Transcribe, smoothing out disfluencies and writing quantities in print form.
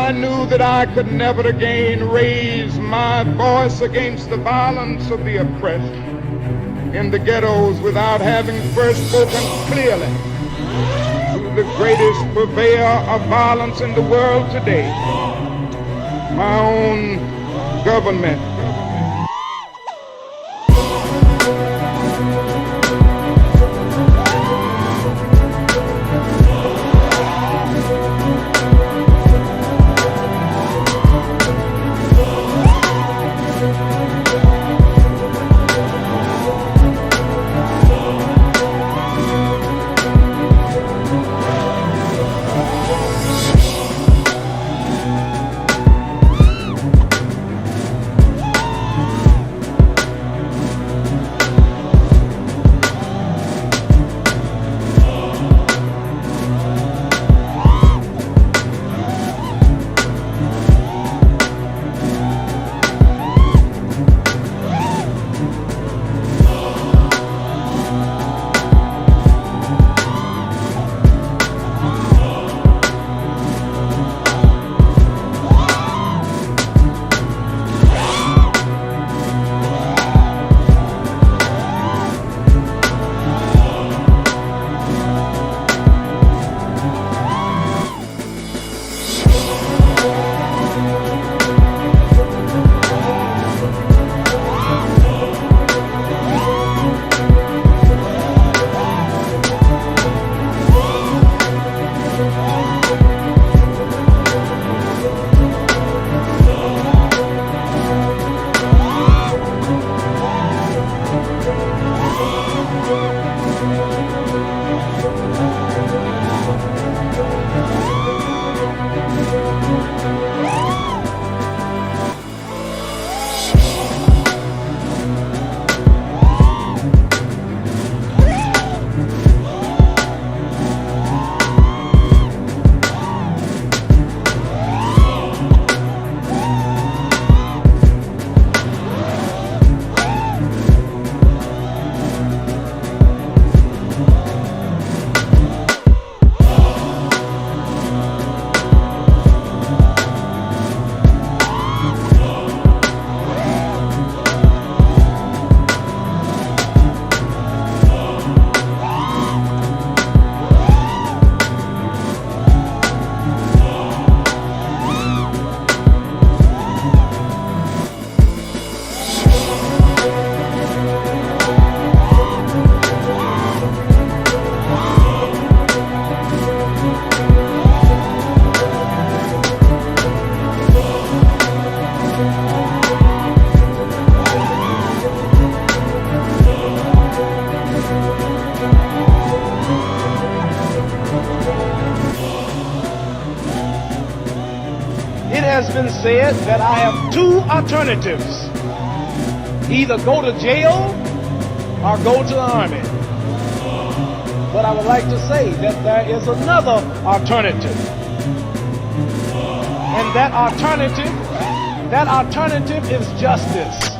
I knew that I could never again raise my voice against the violence of the oppressed in the ghettos without having first spoken clearly to the greatest purveyor of violence in the world today, my own government. has been said that I have two alternatives. Either go to jail or go to the army. But I would like to say that there is another alternative. And that alternative is justice.